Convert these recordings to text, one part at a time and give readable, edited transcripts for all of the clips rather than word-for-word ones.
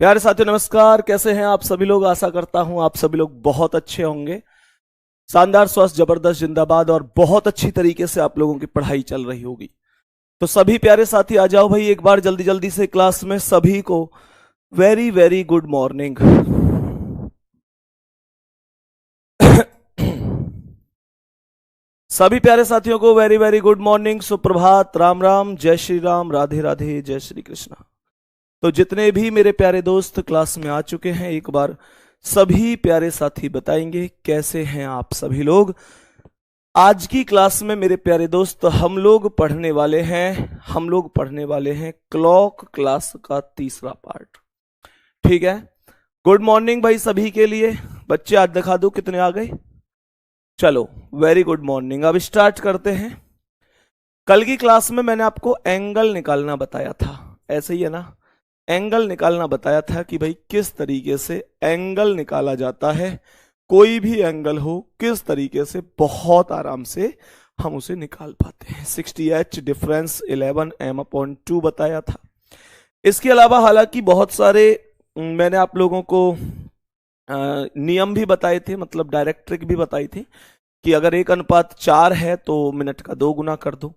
प्यारे साथियों नमस्कार। कैसे हैं आप सभी लोग? आशा करता हूं आप सभी लोग बहुत अच्छे होंगे। शानदार, स्वस्थ, जबरदस्त, जिंदाबाद और बहुत अच्छी तरीके से आप लोगों की पढ़ाई चल रही होगी। तो सभी प्यारे साथी आ जाओ भाई, एक बार जल्दी जल्दी से क्लास में। सभी को वेरी वेरी गुड मॉर्निंग। सभी प्यारे साथियों को वेरी वेरी गुड मॉर्निंग, सुप्रभात, राम राम, जय श्री राम, राधे राधे, जय श्री कृष्णा। तो जितने भी मेरे प्यारे दोस्त क्लास में आ चुके हैं, एक बार सभी प्यारे साथी बताएंगे कैसे हैं आप सभी लोग। आज की क्लास में मेरे प्यारे दोस्त हम लोग पढ़ने वाले हैं क्लॉक क्लास का तीसरा पार्ट। ठीक है, गुड मॉर्निंग भाई सभी के लिए। बच्चे आज दिखा दो कितने आ गए। चलो वेरी गुड मॉर्निंग। अब स्टार्ट करते हैं। कल की क्लास में मैंने आपको एंगल निकालना बताया था, ऐसे ही है ना? एंगल निकालना बताया था कि भाई किस तरीके से एंगल निकाला जाता है। कोई भी एंगल हो, किस तरीके से बहुत आराम से हम उसे निकाल पाते हैं। 60H डिफरेंस 11m/2 बताया था। इसके अलावा हालांकि बहुत सारे मैंने आप लोगों को नियम भी बताए थे, मतलब डायरेक्ट ट्रिक भी बताई थी कि अगर 1:4 है तो मिनट का 2 गुना कर दो,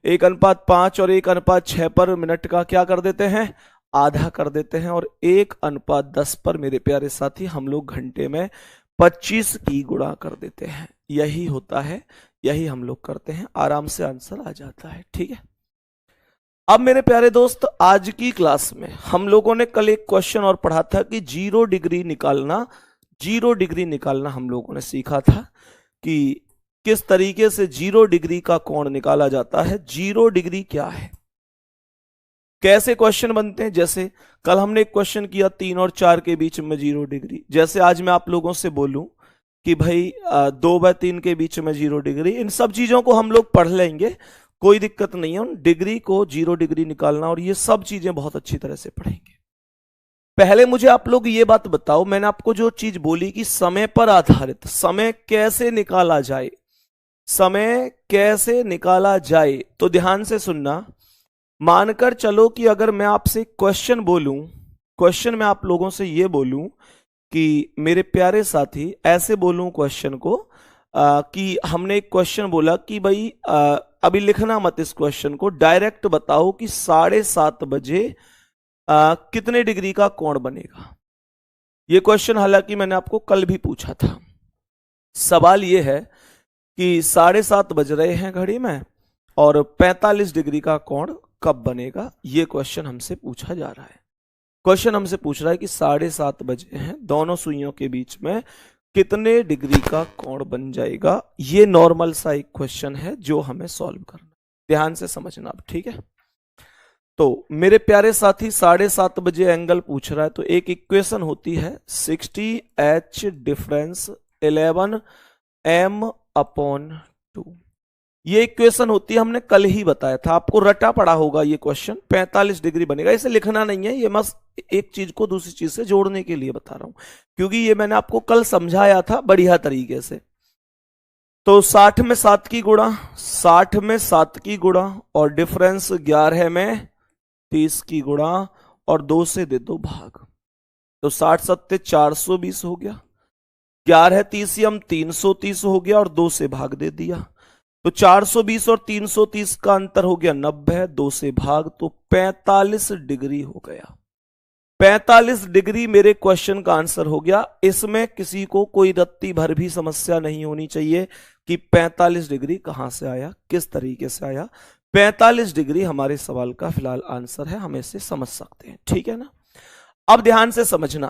1:5 और 1:6 पर मिनट का क्या कर देते हैं, आधा कर देते हैं, और 1:10 पर मेरे प्यारे साथी हम लोग घंटे में 25 की गुणा कर देते हैं। यही होता है, यही हम लोग करते हैं, आराम से आंसर आ जाता है। ठीक है, अब मेरे प्यारे दोस्त आज की क्लास में हम लोगों ने कल एक क्वेश्चन और पढ़ा था कि 0 डिग्री निकालना हम लोगों ने सीखा था कि किस तरीके से 0 डिग्री का कोण निकाला जाता है। 0 डिग्री क्या है, कैसे क्वेश्चन बनते हैं। जैसे कल हमने एक क्वेश्चन किया 3 और 4 के बीच में 0 डिग्री। जैसे आज मैं आप लोगों से बोलूं कि भाई 2/3 के बीच में 0 डिग्री। इन सब चीजों को हम लोग पढ़ लेंगे, कोई दिक्कत नहीं है। उन डिग्री को 0 डिग्री निकालना और ये सब चीजें बहुत अच्छी तरह से पढ़ेंगे। पहले मुझे आप लोग ये बात बताओ, मैंने आपको जो चीज बोली कि समय पर आधारित, समय कैसे निकाला जाए, समय कैसे निकाला जाए, तो ध्यान से सुनना। मानकर चलो कि अगर मैं आपसे क्वेश्चन बोलूं, क्वेश्चन में आप लोगों से ये बोलूं कि मेरे प्यारे साथी, ऐसे बोलूं क्वेश्चन को कि हमने एक क्वेश्चन बोला कि भाई अभी लिखना मत इस क्वेश्चन को, डायरेक्ट बताओ कि 7:30 बजे कितने डिग्री का कोण बनेगा। ये क्वेश्चन हालांकि मैंने आपको कल भी पूछा था। सवाल ये है कि 7:30 बज रहे हैं घड़ी में और 45 डिग्री का कोण कब बनेगा। ये क्वेश्चन हमसे पूछा जा रहा है। क्वेश्चन हमसे पूछ रहा है कि 7:30 बजे हैं, दोनों सुइयों के बीच में कितने डिग्री का कोण बन जाएगा। ये नॉर्मल सा एक क्वेश्चन है जो हमें सॉल्व करना। ध्यान से समझना अब, ठीक है? तो मेरे प्यारे साथी 7:30 बजे एंगल पूछ रहा है, तो एक इक्वेशन होती है 60H डिफरेंस 11m/2। ये इक्वेशन होती है, हमने कल ही बताया था, आपको रटा पड़ा होगा ये क्वेश्चन। 45 डिग्री बनेगा, इसे लिखना नहीं है, ये बस एक चीज को दूसरी चीज से जोड़ने के लिए बता रहा हूं, क्योंकि ये मैंने आपको कल समझाया था बढ़िया तरीके से। तो 60 में 7 की गुणा, 60 में 7 की गुणा, और डिफरेंस 11 में 30 की गुणा, और 2 से दे दो भाग। तो 60 × 7 = 420 हो गया, 11 30 330 हो गया, और 2 से भाग दे दिया। तो 420 और 330 का अंतर हो गया 90, 2 से भाग, तो 45 डिग्री हो गया। 45 डिग्री मेरे क्वेश्चन का आंसर हो गया। इसमें किसी को कोई रत्ती भर भी समस्या नहीं होनी चाहिए कि 45 डिग्री कहां से आया, किस तरीके से आया। 45 डिग्री हमारे सवाल का फिलहाल आंसर है, हम इसे समझ सकते हैं। ठीक है ना? अब ध्यान से समझना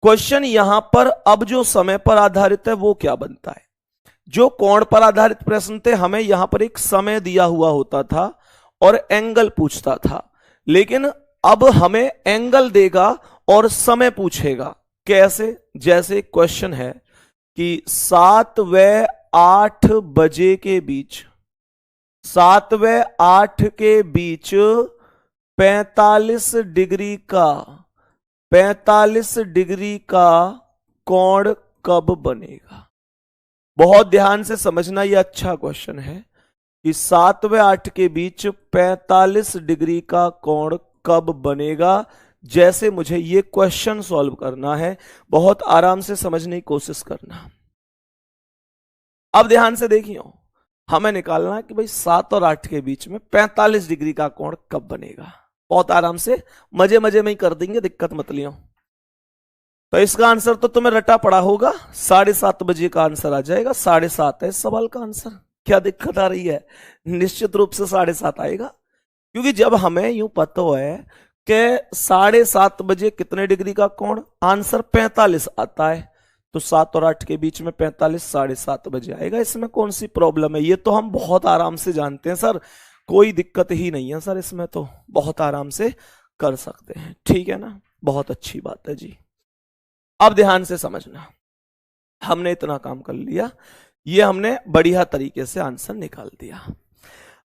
क्वेश्चन। यहां पर अब जो समय पर आधारित है वो क्या बनता है। जो कोण पर आधारित प्रश्न थे, हमें यहां पर एक समय दिया हुआ होता था और एंगल पूछता था, लेकिन अब हमें एंगल देगा और समय पूछेगा। कैसे? जैसे क्वेश्चन है कि 7 व 8 बजे के बीच, 7 व 8 के बीच 45 डिग्री का कोण कब बनेगा। बहुत ध्यान से समझना, यह अच्छा क्वेश्चन है कि 7 व 8 के बीच 45 डिग्री का कोण कब बनेगा। जैसे मुझे ये क्वेश्चन सॉल्व करना है, बहुत आराम से समझने की कोशिश करना। अब ध्यान से देखिए, हमें निकालना है कि भाई 7 और 8 के बीच में 45 डिग्री का कोण कब बनेगा। बहुत आराम से मजे मजे में ही कर देंगे, दिक्कत मत लियो। तो इसका आंसर तो तुम्हें रटा पड़ा होगा, 7:30 बजे का आंसर आ जाएगा। 7:30 है इस सवाल का आंसर। क्या दिक्कत आ रही है? निश्चित रूप से 7:30 आएगा, क्योंकि जब हमें यूं पता है कि 7:30 बजे कितने डिग्री का कोण, आंसर 45 आता है, तो 7 और 8 के बीच में 45 7:30 बजे आएगा। इसमें कौन सी प्रॉब्लम है? ये तो हम बहुत आराम से जानते हैं सर, कोई दिक्कत ही नहीं है सर, इसमें तो बहुत आराम से कर सकते हैं। ठीक है ना, बहुत अच्छी बात है जी। अब ध्यान से समझना, हमने इतना काम कर लिया, ये हमने बढ़िया तरीके से आंसर निकाल दिया।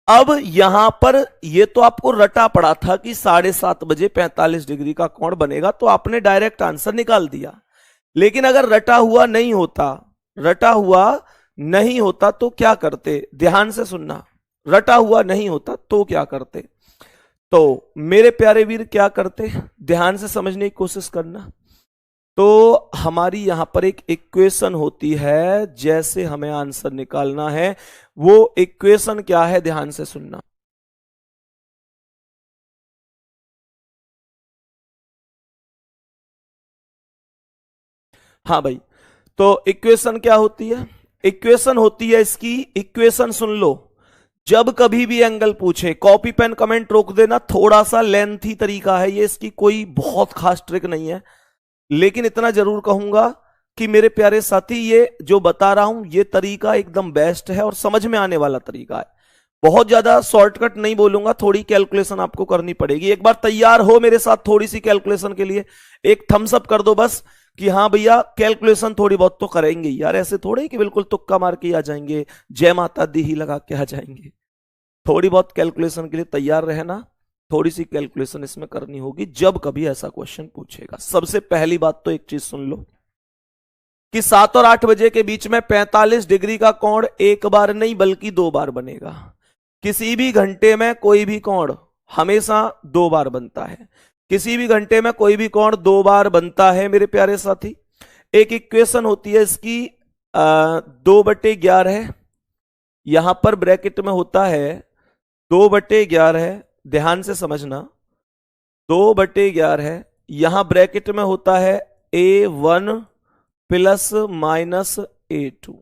अब यहां पर ये तो आपको रटा पड़ा था कि 7:30 बजे 45 डिग्री का कोण बनेगा, तो आपने डायरेक्ट आंसर निकाल दिया। लेकिन अगर रटा हुआ नहीं होता तो क्या करते? ध्यान से सुनना, रटा हुआ नहीं होता तो क्या करते? तो मेरे प्यारे वीर क्या करते, ध्यान से समझने की कोशिश करना। तो हमारी यहां पर एक इक्वेशन होती है, जैसे हमें आंसर निकालना है, वो इक्वेशन क्या है, ध्यान से सुनना। हाँ भाई, तो इक्वेशन क्या होती है? इक्वेशन होती है इसकी, इक्वेशन सुन लो, जब कभी भी एंगल पूछे कॉपी पेन कमेंट रोक देना। थोड़ा सा लेंथी तरीका है ये, इसकी कोई बहुत खास ट्रिक नहीं है, लेकिन इतना जरूर कहूंगा कि मेरे प्यारे साथी, ये जो बता रहा हूं ये तरीका एकदम बेस्ट है और समझ में आने वाला तरीका है। बहुत ज्यादा शॉर्टकट नहीं बोलूंगा, थोड़ी कैलकुलेशन आपको करनी पड़ेगी। एक बार तैयार हो मेरे साथ थोड़ी सी कैलकुलेशन के लिए? एक थम्स अप कर दो बस कि हाँ भैया कैलकुलेशन थोड़ी बहुत तो करेंगे यार, ऐसे थोड़े कि बिल्कुल तुक्का मार के आ जाएंगे, जय माता दी ही लगा के आ जाएंगे। थोड़ी बहुत कैलकुलेशन के लिए तैयार रहना, थोड़ी सी कैलकुलेशन इसमें करनी होगी जब कभी ऐसा क्वेश्चन पूछेगा। सबसे पहली बात तो एक चीज सुन लो कि 7 और 8 बजे के बीच में 45 डिग्री का कोण एक बार नहीं बल्कि 2 बार बनेगा। किसी भी घंटे में कोई भी कोण हमेशा 2 बार बनता है, किसी भी घंटे में कोई भी कोण 2 बार बनता है मेरे प्यारे साथी। एक इक्वेशन होती है इसकी 2/11, यहां पर ब्रैकेट में होता है 2/11, ध्यान से समझना, 2/11, यहां ब्रैकेट में होता है A1 प्लस माइनस A2।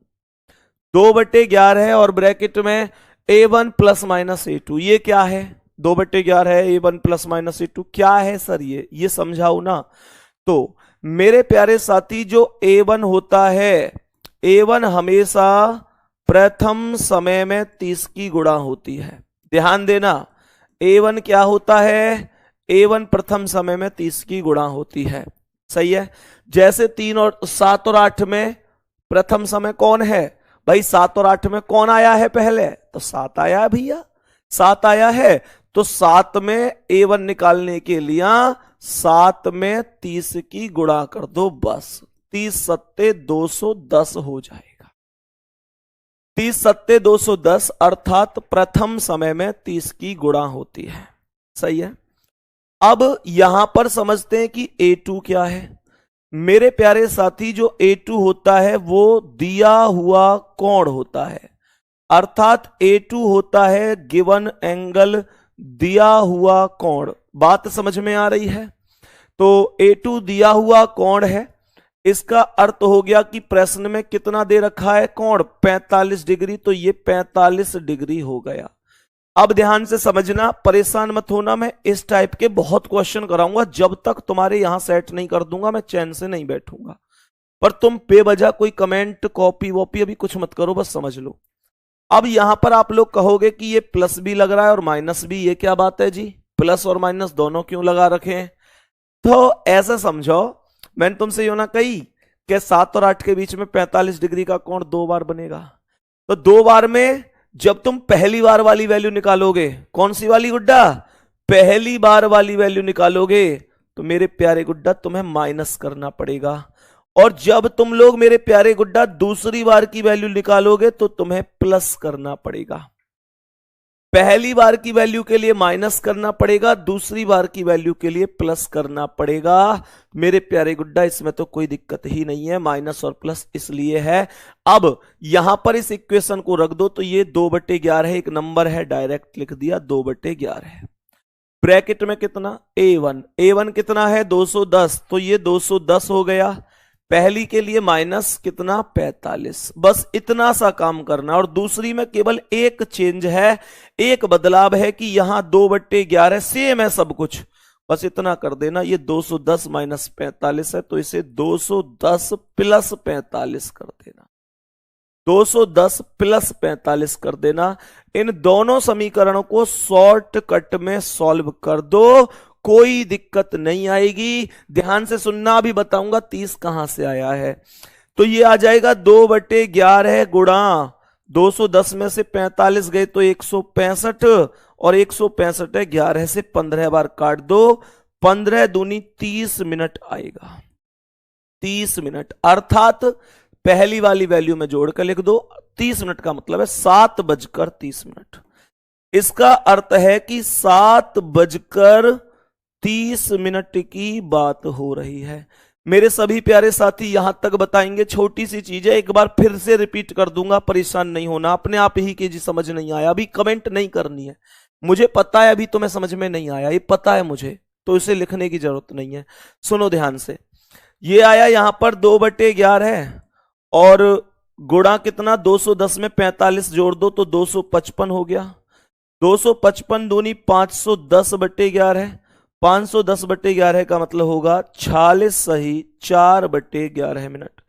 2/11 और ब्रैकेट में A1 प्लस माइनस A2, ये क्या है? 2/11 है, A1 प्लस माइनस A2 क्या है सर? ये समझाओ ना। तो मेरे प्यारे साथी, जो A1 होता है, A1 हमेशा प्रथम समय में 30 की गुणा होती है। ध्यान देना, A1 क्या होता है? A1 प्रथम समय में 30 की गुणा होती है, सही है। जैसे 7 और 8 में प्रथम समय कौन है भाई? 7 और 8 में कौन आया है पहले? तो 7 आया है भैया, 7 आया है। तो 7 में A1 निकालने के लिए 7 में 30 की गुणा कर दो, बस 30 सत्ते 210 हो जाएगा। 30 सत्ते 210 अर्थात प्रथम समय में 30 की गुणा होती है, सही है। अब यहां पर समझते हैं कि A2 क्या है। मेरे प्यारे साथी, जो A2 होता है वो दिया हुआ कोण होता है, अर्थात A2 होता है गिवन एंगल, दिया हुआ कोण। बात समझ में आ रही है? तो A2 दिया हुआ कोण है, इसका अर्थ हो गया कि प्रश्न में कितना दे रखा है कोण? 45 डिग्री, तो ये 45 डिग्री हो गया। अब ध्यान से समझना, परेशान मत होना, मैं इस टाइप के बहुत क्वेश्चन कराऊंगा, जब तक तुम्हारे यहां सेट नहीं कर दूंगा मैं चैन से नहीं बैठूंगा। पर तुम बेवजह कोई कमेंट कॉपी वॉपी अभी कुछ मत करो, बस समझ लो। अब यहां पर आप लोग कहोगे कि ये प्लस भी लग रहा है और माइनस भी, ये क्या बात है जी, प्लस और माइनस दोनों क्यों लगा रखे हैं? तो ऐसा समझो, मैंने तुमसे यो ना कही कि 7 और 8 के बीच में 45 डिग्री का कोण 2 बार बनेगा। तो 2 बार में जब तुम पहली बार वाली वैल्यू निकालोगे, कौन सी वाली गुड्डा? पहली बार वाली वैल्यू निकालोगे, तो मेरे प्यारे गुड्डा तुम्हें माइनस करना पड़ेगा। और जब तुम लोग मेरे प्यारे गुड्डा दूसरी बार की वैल्यू निकालोगे तो तुम्हें प्लस करना पड़ेगा। पहली बार की वैल्यू के लिए माइनस करना पड़ेगा, दूसरी बार की वैल्यू के लिए प्लस करना पड़ेगा। मेरे प्यारे गुड्डा, इसमें तो कोई दिक्कत ही नहीं है, माइनस और प्लस इसलिए है। अब यहां पर इस इक्वेशन को रख दो, तो ये 2/11 एक नंबर है, डायरेक्ट लिख दिया 2/11। ब्रैकेट में कितना, a1 कितना है 210, तो ये 210 हो गया। पहली के लिए माइनस कितना 45, बस इतना सा काम करना। और दूसरी में केवल एक चेंज है, एक बदलाव है कि यहां 2/11 सेम है सब कुछ, बस इतना कर देना। ये 210 माइनस 45 है, तो इसे 210 प्लस 45 कर देना, 210 प्लस 45 कर देना। इन दोनों समीकरणों को शॉर्टकट में सॉल्व कर दो, कोई दिक्कत नहीं आएगी। ध्यान से सुनना, भी बताऊंगा 30 कहां से आया है। तो ये आ जाएगा 2/11 गुणा 210 में से 45 गए तो 165, और 165 है 11 से 15 बार काट दो, 15 दूनी 30 मिनट आएगा, 30 मिनट। अर्थात पहली वाली वैल्यू में जोड़कर लिख दो, 30 मिनट का मतलब है 7:30। इसका अर्थ है कि 7:30 की बात हो रही है। मेरे सभी प्यारे साथी यहां तक बताएंगे, छोटी सी चीज है, एक बार फिर से रिपीट कर दूंगा, परेशान नहीं होना, अपने आप ही की जी समझ नहीं आया अभी कमेंट नहीं करनी है, मुझे पता है अभी तुम्हें समझ में नहीं आया, ये पता है मुझे, तो इसे लिखने की जरूरत नहीं है। सुनो ध्यान से, ये आया यहां पर 2/11 और गुणा कितना 210 में 45 जोड़ दो तो 255 हो गया, 255 दूनी 510/11, 510/11 का मतलब होगा 46 सही 4/11 मिनट।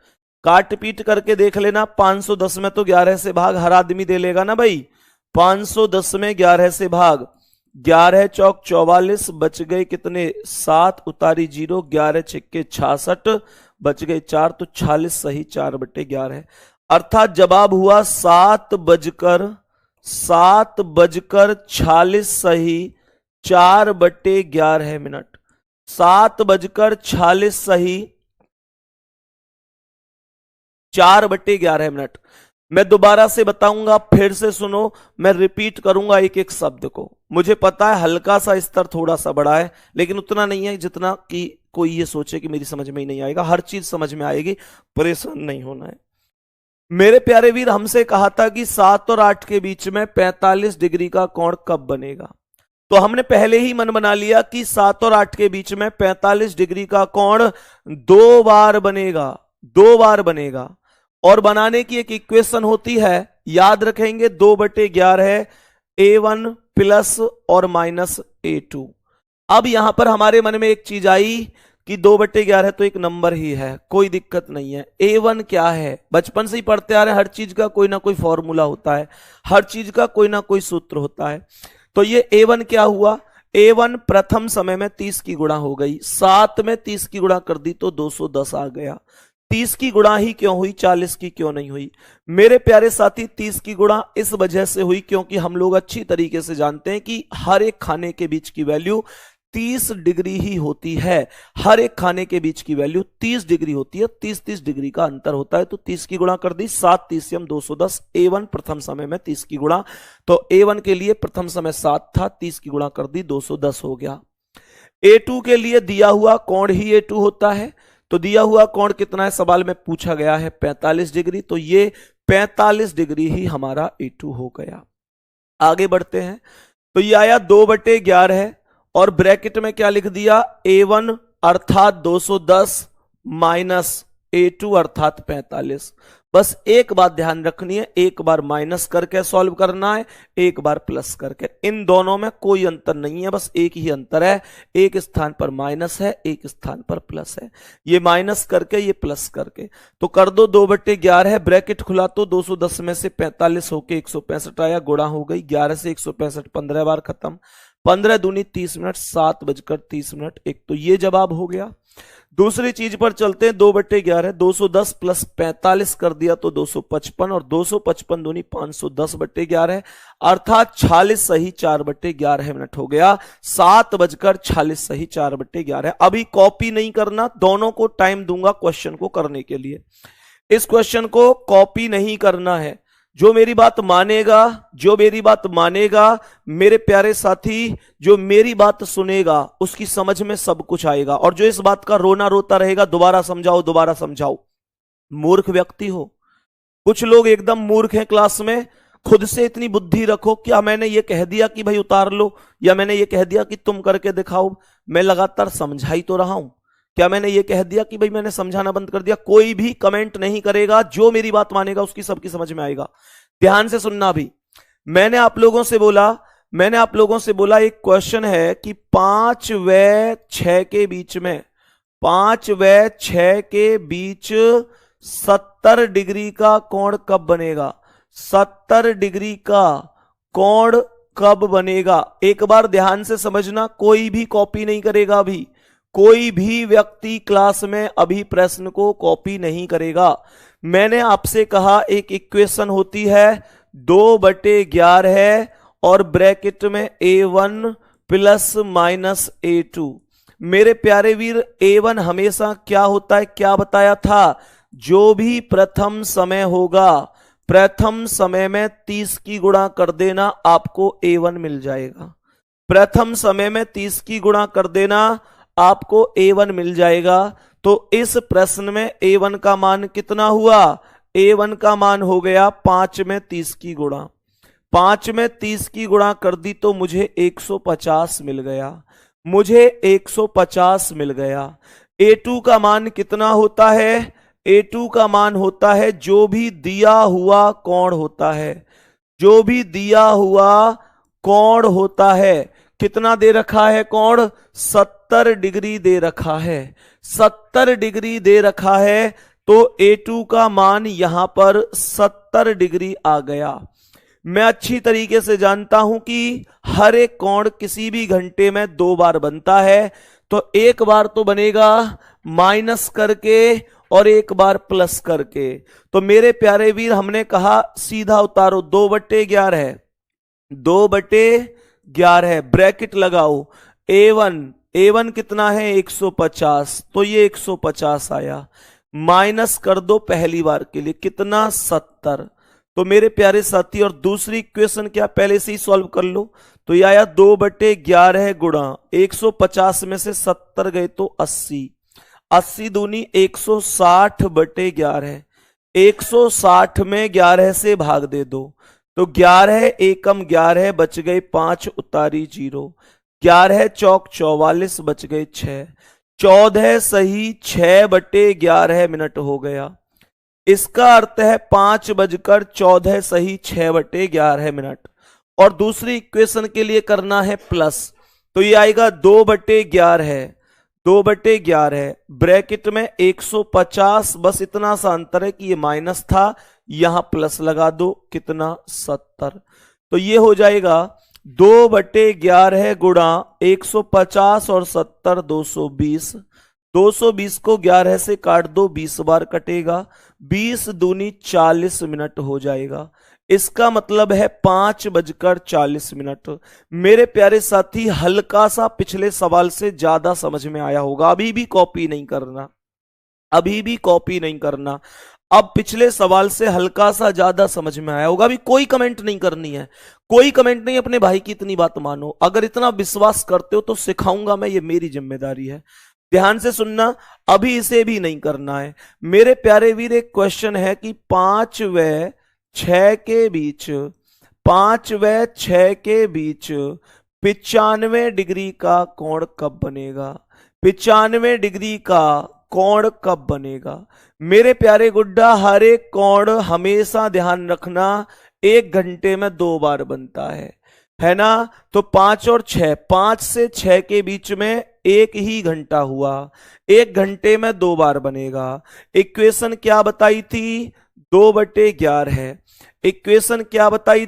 काट पीट करके देख लेना, 510 में तो 11 से भाग हर आदमी दे लेगा ना भाई, 510 में 11 से भाग, 11 चौक 44, बच गए कितने 7, उतारी 0, 11 छिक्के 66, बच गए 4, तो 46 सही 4/11। अर्थात जवाब हुआ 7:46 सही 4/11 मिनट, 7:46 सही 4/11 मिनट। मैं दोबारा से बताऊंगा, फिर से सुनो, मैं रिपीट करूंगा एक एक शब्द को। मुझे पता है हल्का सा स्तर थोड़ा सा बड़ा है, लेकिन उतना नहीं है जितना कि कोई ये सोचे कि मेरी समझ में ही नहीं आएगा, हर चीज समझ में आएगी, परेशान नहीं होना है। मेरे प्यारे वीर, हमसे कहा था कि 7 और 8 के बीच में 45 डिग्री का कोण कब बनेगा, तो हमने पहले ही मन बना लिया कि 7 और 8 के बीच में 45 डिग्री का कोण 2 बार बनेगा, 2 बार बनेगा। और बनाने की एक इक्वेशन होती है, याद रखेंगे 2/11 a1 प्लस और माइनस a2। अब यहां पर हमारे मन में एक चीज आई कि 2/11 तो एक नंबर ही है, कोई दिक्कत नहीं है। a1 क्या है, बचपन से ही पढ़ते आ रहे हैं, हर चीज का कोई ना कोई फॉर्मूला होता है, हर चीज का कोई ना कोई सूत्र होता है। तो ये a1 क्या हुआ, a1 प्रथम समय में 30 की गुणा हो गई, 7 में 30 की गुणा कर दी तो 210 आ गया। 30 की गुणा ही क्यों हुई, 40 की क्यों नहीं हुई? मेरे प्यारे साथी, 30 की गुणा इस वजह से हुई क्योंकि हम लोग अच्छी तरीके से जानते हैं कि हर एक खाने के बीच की वैल्यू 30 डिग्री ही होती है, हर एक खाने के बीच की वैल्यू 30 डिग्री होती है, 30 डिग्री का अंतर होता है। तो 30 की गुणा कर दी, 7 30 210, a1 प्रथम समय में 30 की गुणा, तो a1 के लिए प्रथम समय 7 था, 30 की गुणा कर दी 210 हो गया। a2 के लिए दिया हुआ कोण ही a2 होता है, तो दिया हुआ कोण कितना है, सवाल में पूछा गया है 45 डिग्री, तो ये 45 डिग्री ही हमारा a2 हो गया। आगे बढ़ते हैं, तो ये आया 2/11 और ब्रैकेट में क्या लिख दिया, a1 अर्थात 210 माइनस a2 अर्थात 45। बस एक बात ध्यान रखनी है, एक बार माइनस करके सॉल्व करना है, एक बार प्लस करके। इन दोनों में कोई अंतर नहीं है, बस एक ही अंतर है, एक स्थान पर माइनस है, एक स्थान पर प्लस है। ये माइनस करके, ये प्लस करके, तो कर दो 2/11, ब्रैकेट खुला तो 210 में से 45 होके 165 आया, गुणा हो गई 11 से 165, 15 बार खत्म, 15 दूनी 30 मिनट, 7:30 एक तो ये जवाब हो गया। दूसरी चीज पर चलते हैं, 2/11, 210 प्लस 45 कर दिया तो 255, और 255 दूनी 510/11 अर्थात 46 सही 4/11 मिनट हो गया, 7:46 सही 4/11। अभी कॉपी नहीं करना, दोनों को टाइम दूंगा क्वेश्चन को करने के लिए। इस क्वेश्चन को कॉपी नहीं करना है, जो मेरी बात मानेगा मेरे प्यारे साथी, जो मेरी बात सुनेगा उसकी समझ में सब कुछ आएगा। और जो इस बात का रोना रोता रहेगा दोबारा समझाओ, मूर्ख व्यक्ति हो। कुछ लोग एकदम मूर्ख हैं क्लास में। खुद से इतनी बुद्धि रखो, क्या मैंने ये कह दिया कि भाई उतार लो, या मैंने ये कह दिया कि तुम करके दिखाओ? मैं लगातार समझा ही तो रहा हूं। क्या मैंने ये कह दिया कि भाई मैंने समझाना बंद कर दिया? कोई भी कमेंट नहीं करेगा, जो मेरी बात मानेगा उसकी सबकी समझ में आएगा। ध्यान से सुनना। भी मैंने आप लोगों से बोला एक क्वेश्चन है कि 5 व 6 के बीच में 70 डिग्री का कोण कब बनेगा? 70 डिग्री का कोण कब बनेगा? एक बार ध्यान से समझना, कोई भी कॉपी नहीं करेगा। अभी कोई भी व्यक्ति क्लास में अभी प्रश्न को कॉपी नहीं करेगा। मैंने आपसे कहा एक इक्वेशन होती है 2/11 और ब्रैकेट में A1 प्लस माइनस A2। मेरे प्यारे वीर, A1 हमेशा क्या होता है, क्या बताया था? जो भी प्रथम समय होगा, प्रथम समय में 30 की गुणा कर देना, आपको A1 मिल जाएगा। प्रथम समय में 30 की गुणा कर देना, आपको A1 मिल जाएगा। तो इस प्रश्न में A1 का मान कितना हुआ? A1 का मान हो गया 5 में 30 की गुणा। 5 में 30 की गुणा कर दी तो मुझे 150 मिल गया। A2 का मान कितना होता है? A2 का मान होता है जो भी दिया हुआ कोण होता है। कितना दे रखा है कोण? 70 डिग्री दे रखा है। 70 डिग्री दे रखा है तो A2 का मान यहां पर 70 डिग्री आ गया। मैं अच्छी तरीके से जानता हूं कि हर एक कोण किसी भी घंटे में 2 बार बनता है। तो एक बार तो बनेगा माइनस करके और एक बार प्लस करके। तो मेरे प्यारे वीर, हमने कहा सीधा उतारो, 2/11 ब्रैकेट लगाओ। A1 कितना है? 150, तो ये 150 आया। माइनस कर दो पहली बार के लिए, कितना? 70। तो मेरे प्यारे साथी, और दूसरी इक्वेशन क्या, पहले से ही सॉल्व कर लो। तो ये आया 2/11 गुणा 150 में से 70 गए तो 80। 80 दूनी 160/11। 160 में 11 से भाग दे दो तो 11 एकम 11 बच गए 5, उतारी 0। 11 चौक 44 बच गए 6। 14 सही 6/11 मिनट हो गया। इसका अर्थ है 5:14 सही 6/11 मिनट। और दूसरी इक्वेशन के लिए करना है प्लस, तो ये आएगा 2/11 ब्रैकेट में 150। बस इतना सा अंतर है कि ये माइनस था, यहां प्लस लगा दो, कितना? 70। तो ये हो जाएगा 2/11 गुणा 150 और 70 220। 220 को 11 से काट दो, 20 बार कटेगा। 20 दूनी 40 मिनट हो जाएगा। इसका मतलब है 5:40 मेरे प्यारे साथी, हल्का सा पिछले सवाल से ज्यादा समझ में आया होगा। अभी भी कॉपी नहीं करना। अब पिछले सवाल से हल्का सा ज्यादा समझ में आया होगा। अभी कोई कमेंट नहीं करनी है, कोई कमेंट नहीं। अपने भाई की इतनी बात मानो। अगर इतना विश्वास करते हो तो सिखाऊंगा मैं, ये मेरी जिम्मेदारी है। ध्यान से सुनना, अभी इसे भी नहीं करना है। मेरे प्यारे वीर, एक क्वेश्चन है कि 5 व 6 के बीच 95 डिग्री का कोण कब बनेगा? 95 डिग्री का कोण कब बनेगा? मेरे प्यारे गुड्डा, हर एक कोण हमेशा ध्यान रखना 1 घंटे में 2 बार बनता है ना? तो 5 और 6, 5 से 6 के बीच में 1 ही घंटा हुआ। 1 घंटे में 2 बार बनेगा। इक्वेशन क्या बताई थी? 2/11। इक्वेशन क्या बताई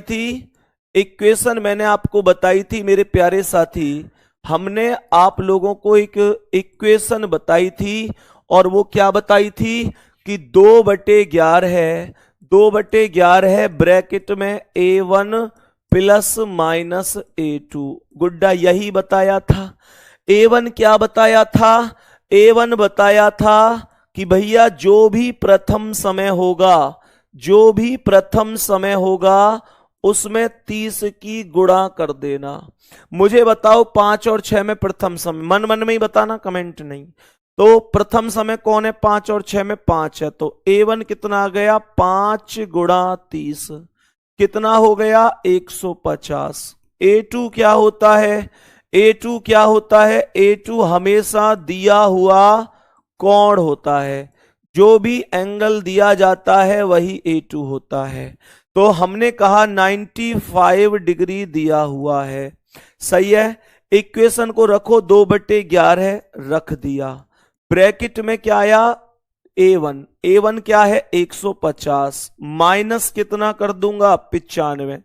थी? इक्वेशन मैंने आपको बताई थी मेरे प्यारे साथी। हमने आप लोगों को एक इक्वेशन बताई थी, और वो क्या बताई थी कि 2/11 ब्रैकेट में A1 प्लस माइनस A2। गुड्डा यही बताया था। A1 क्या बताया था? A1 बताया था कि भैया जो भी प्रथम समय होगा, जो भी प्रथम समय होगा उसमें 30 की गुणा कर देना। मुझे बताओ 5 और 6 में प्रथम समय, मन मन में ही बताना, कमेंट नहीं। तो प्रथम समय कौन है? 5 और 6 में 5 है, तो A1 कितना आ गया? 5 गुणा 30 कितना हो गया? 150। A2 क्या होता है? A2 क्या होता है? A2 हमेशा दिया हुआ कोण होता है, जो भी एंगल दिया जाता है वही A2 होता है। तो हमने कहा 95 डिग्री दिया हुआ है, सही है। इक्वेशन को रखो, 2/11 रख दिया, ब्रैकेट में क्या आया? A1, A1 क्या है? 150 माइनस कितना कर दूंगा? 95।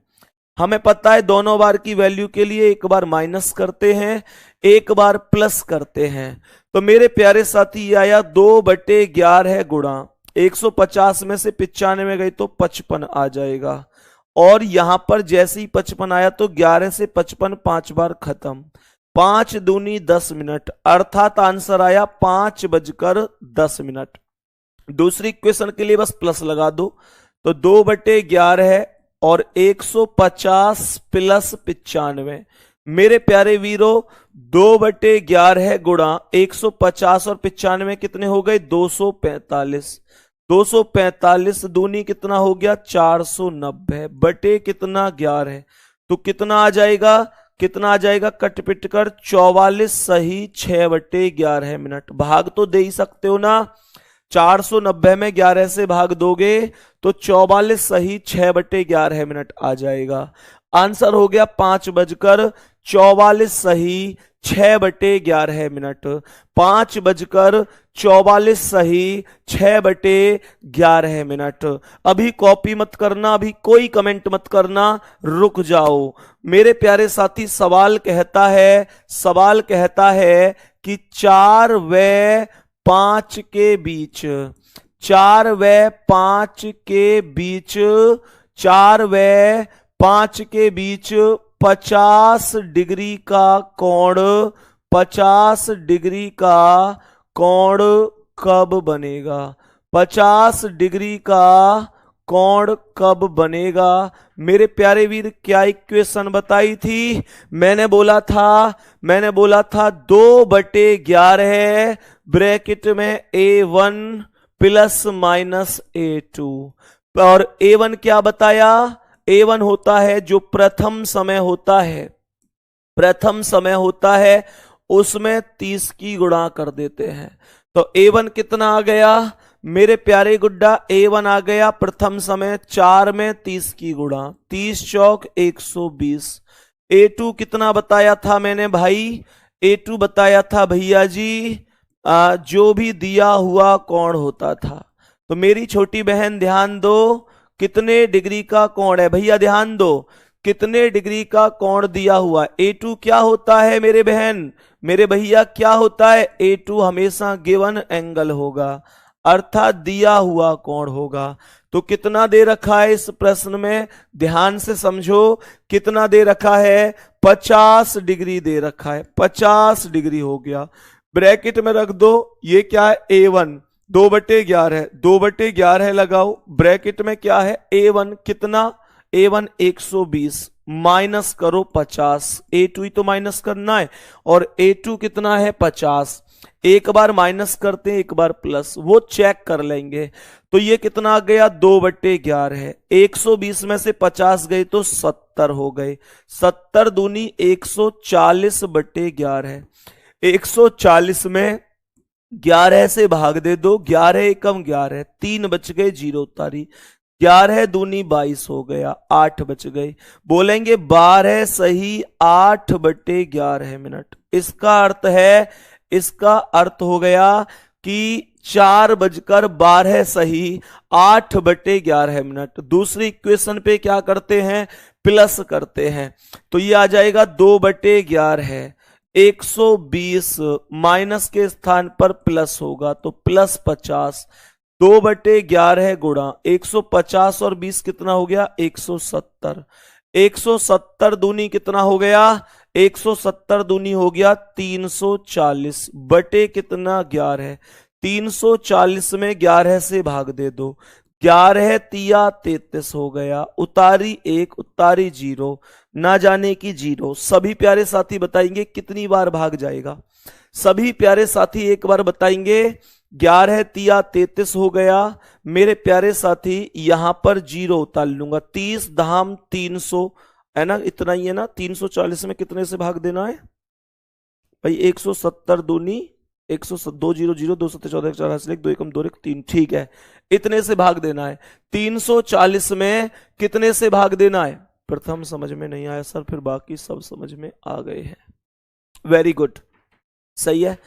हमें पता है दोनों बार की वैल्यू के लिए एक बार माइनस करते हैं, एक बार प्लस करते हैं। तो मेरे प्यारे साथी ये आया 2/11 गुणा 150 में से 95 गई तो 55 आ जाएगा। और यहां पर जैसे ही 55 आया तो 11 से 55 5 बार खत्म, 5 दूनी 10 मिनट, अर्थात आंसर आया 5:10। दूसरी इक्वेशन के लिए बस प्लस लगा दो, तो 2/11 और 150 प्लस 95। मेरे प्यारे वीरो 2/11 गुणा 150 और 95 कितने हो गए? 245। 245 दूनी कितना हो गया? 490 बटे कितना? 11। तो कितना आ जाएगा? कितना आ जाएगा? कट पिट कर 44 सही 6/11 मिनट। भाग तो दे ही सकते हो ना, 490 में 11 से भाग दोगे तो 44 सही 6/11 मिनट आ जाएगा। आंसर हो गया 5:44 सही 6/11 मिनट। 5:44 सही 6/11 मिनट। अभी कॉपी मत करना, अभी कोई कमेंट मत करना, रुक जाओ मेरे प्यारे साथी। सवाल कहता है कि 4 व 5 के बीच, 4 व 5 के बीच, 4 व 5 के बीच 50 डिग्री का कोण, 50 डिग्री का कोण कब बनेगा? 50 डिग्री का कोण कब बनेगा? मेरे प्यारे वीर क्या इक्वेशन बताई थी? मैंने बोला था 2/11 ब्रैकेट में A1 प्लस माइनस A2। और A1 क्या बताया? A1 होता है जो प्रथम समय होता है, प्रथम समय होता है उसमें 30 की गुणा कर देते हैं। तो A1 कितना आ गया मेरे प्यारे गुड्डा? A1 आ गया प्रथम समय 4 में 30 की गुणा, 30 चौक 120। A2 कितना बताया था मैंने भाई? A2 बताया था भैया जी जो भी दिया हुआ कोण होता था। तो मेरी छोटी बहन ध्यान दो, कितने डिग्री का कोण है भैया? ध्यान दो, कितने डिग्री का कोण दिया हुआ? A2 क्या होता है मेरे बहन, मेरे भैया क्या होता है? A2 हमेशा गिवन एंगल होगा, अर्थात दिया हुआ कोण होगा। तो कितना दे रखा है इस प्रश्न में? ध्यान से समझो, कितना दे रखा है? 50 डिग्री दे रखा है, 50 डिग्री हो गया। ब्रैकेट में रख दो, ये क्या है? A1 2/11, 2/11 लगाओ, ब्रैकेट में क्या है? A1 कितना? A1 120 माइनस करो 50, A2 ही तो माइनस करना है, और A2 कितना है? 50। एक बार माइनस करते हैं, एक बार प्लस, वो चेक कर लेंगे। तो ये कितना आ गया? 2/11। 120 में से 50 गए तो 70 हो गए, 70 दूनी 140/11। 140 में 11 से भाग दे दो, 11 एकम 11, 3 बच गए, 0 उतारी, 11 दूनी 22 हो गया, 8 बच गए। बोलेंगे 12 सही 8/11 मिनट। इसका अर्थ हो गया कि 4:12 सही 8/11 मिनट। दूसरी इक्वेशन पे क्या करते हैं? प्लस करते हैं, तो ये आ जाएगा 2/11। 120 माइनस के स्थान पर प्लस होगा तो प्लस 50, 2/11 गुणा 150 और 20 कितना हो गया? 170। 170 दूनी कितना हो गया? 170 दूनी हो गया 340 बटे कितना? 11। 340 में 11 से भाग दे दो, 11 तिया 33 हो गया, उतारी 1 उतारी 0, ना जाने की 0। सभी प्यारे साथी बताएंगे कितनी बार भाग जाएगा? सभी प्यारे साथी एक बार बताएंगे। 11 तिया 33 हो गया मेरे प्यारे साथी, यहां पर 0 उतार लूंगा। 30 धाम 300 है ना, इतना ही है ना। 340 में कितने से भाग देना है भाई? 170 दूनी 102 0 0 2 7 14 4 2 एकम 2 1 3, ठीक है, इतने से भाग देना है। 340 में कितने से भाग देना है? प्रथम समझ में नहीं आया सर, फिर बाकी सब समझ में आ गए हैं। वेरी गुड, सही है।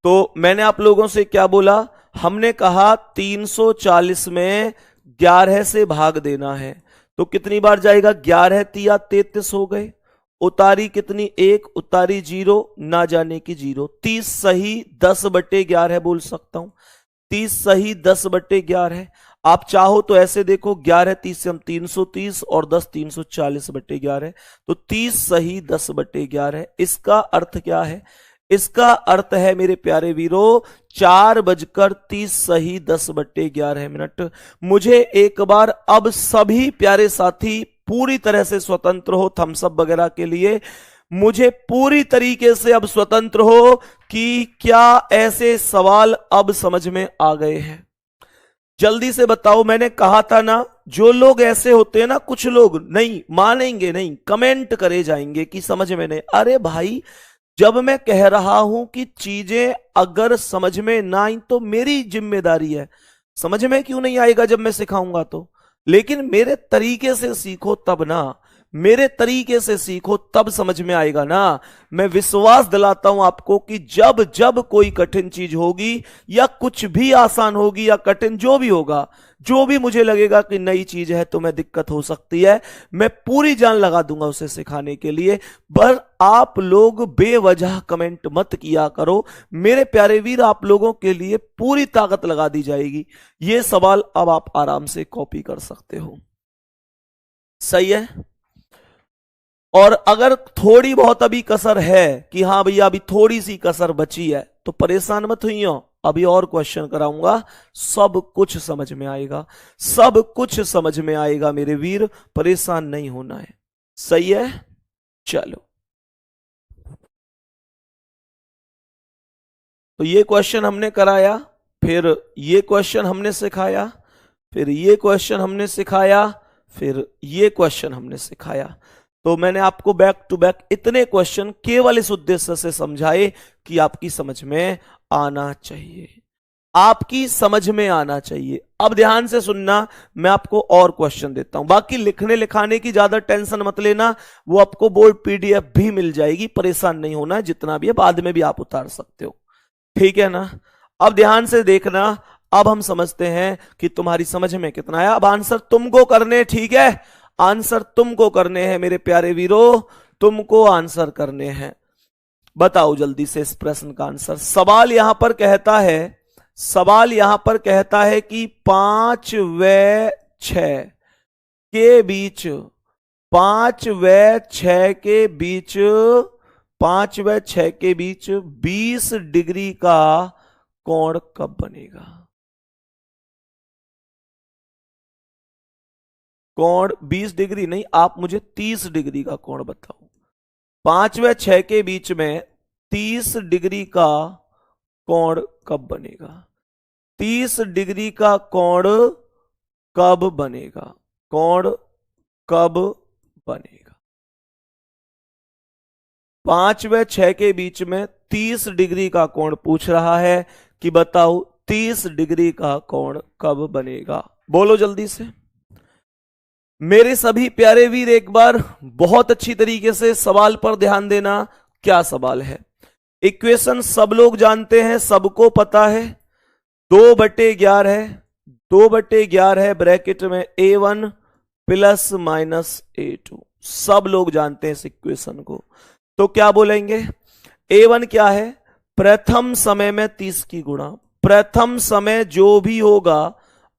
तो मैंने आप लोगों से क्या बोला? हमने कहा 340 में 11 से भाग देना है, तो कितनी बार जाएगा? 11 तिया 33 हो गए, उतारी कितनी? 1 उतारी 0, ना जाने की 0। 30 सही 10/11 बोल सकता हूं। 30 सही 10/11। आप चाहो तो ऐसे देखो, 11 30 से हम 330 और 10 340/11, तो 30 सही 10/11। इसका अर्थ क्या है? इसका अर्थ है मेरे प्यारे वीरों 4:30 सही 10/11 मिनट। मुझे एक बार अब सभी प्यारे साथी पूरी तरह से स्वतंत्र हो थम्सअप वगैरह के लिए, मुझे पूरी तरीके से अब स्वतंत्र हो कि क्या ऐसे सवाल अब समझ में आ गए हैं? जल्दी से बताओ। मैंने कहा था ना, जो लोग ऐसे होते हैं ना, कुछ लोग नहीं मानेंगे, नहीं कमेंट करे जाएंगे कि समझ में नहीं। अरे भाई, जब मैं कह रहा हूं कि चीजें अगर समझ में ना आई तो मेरी जिम्मेदारी है। समझ में क्यों नहीं आएगा जब मैं सिखाऊंगा तो? लेकिन मेरे तरीके से सीखो तब ना, मेरे तरीके से सीखो तब समझ में आएगा ना। मैं विश्वास दिलाता हूं आपको कि जब जब कोई कठिन चीज होगी या कुछ भी आसान होगी या कठिन जो भी होगा, जो भी मुझे लगेगा कि नई चीज है तो मैं दिक्कत हो सकती है, मैं पूरी जान लगा दूंगा उसे सिखाने के लिए। पर आप लोग बेवजह कमेंट मत किया करो मेरे प्यारे वीर, आप लोगों के लिए पूरी ताकत लगा दी जाएगी। ये सवाल अब आप आराम से कॉपी कर सकते हो, सही है। और अगर थोड़ी बहुत अभी कसर है कि हाँ भैया अभी थोड़ी सी कसर बची है, तो परेशान मत हुइयो, अभी और क्वेश्चन कराऊंगा, सब कुछ समझ में आएगा, सब कुछ समझ में आएगा मेरे वीर, परेशान नहीं होना है, सही है। चलो, तो ये क्वेश्चन हमने कराया, फिर ये क्वेश्चन हमने सिखाया, फिर ये क्वेश्चन हमने सिखाया, फिर ये क्वेश्चन हमने सिखाया। तो मैंने आपको बैक टू बैक इतने क्वेश्चन केवल इस उद्देश्य से समझाए कि आपकी समझ में आना चाहिए, आपकी समझ में आना चाहिए। अब ध्यान से सुनना, मैं आपको और क्वेश्चन देता हूं। बाकी लिखने लिखाने की ज्यादा टेंशन मत लेना, वो आपको बोर्ड पीडीएफ भी मिल जाएगी, परेशान नहीं होना, जितना भी है बाद में भी आप उतार सकते हो, ठीक है ना। अब ध्यान से देखना, अब हम समझते हैं कि तुम्हारी समझ में कितना आया। अब आंसर तुमको करने, ठीक है, आंसर तुमको करने हैं मेरे प्यारे वीरों, तुमको आंसर करने हैं। बताओ जल्दी से इस प्रश्न का आंसर। सवाल यहां पर कहता है, सवाल यहां पर कहता है कि 5 व 6 के बीच, 5 व 6 के बीच, 5 व 6 के बीच 20 डिग्री का कोण कब बनेगा? कोण 20 डिग्री नहीं, आप मुझे 30 डिग्री का कोण बताओ। 5 व 6 के बीच में 30 डिग्री का कोण कब बनेगा? 30 डिग्री का कोण कब बनेगा? कोण कब बनेगा? 5 व 6 के बीच में 30 डिग्री का कोण पूछ रहा है कि बताओ 30 डिग्री का कोण कब बनेगा? बोलो जल्दी से मेरे सभी प्यारे वीर, एक बार बहुत अच्छी तरीके से सवाल पर ध्यान देना। क्या सवाल है? इक्वेशन सब लोग जानते हैं, सबको पता है, 2/11, 2/11 ब्रैकेट में A1 प्लस माइनस A2, सब लोग जानते हैं इस इक्वेशन को। तो क्या बोलेंगे? A1 क्या है? प्रथम समय में 30 की गुणा, प्रथम समय जो भी होगा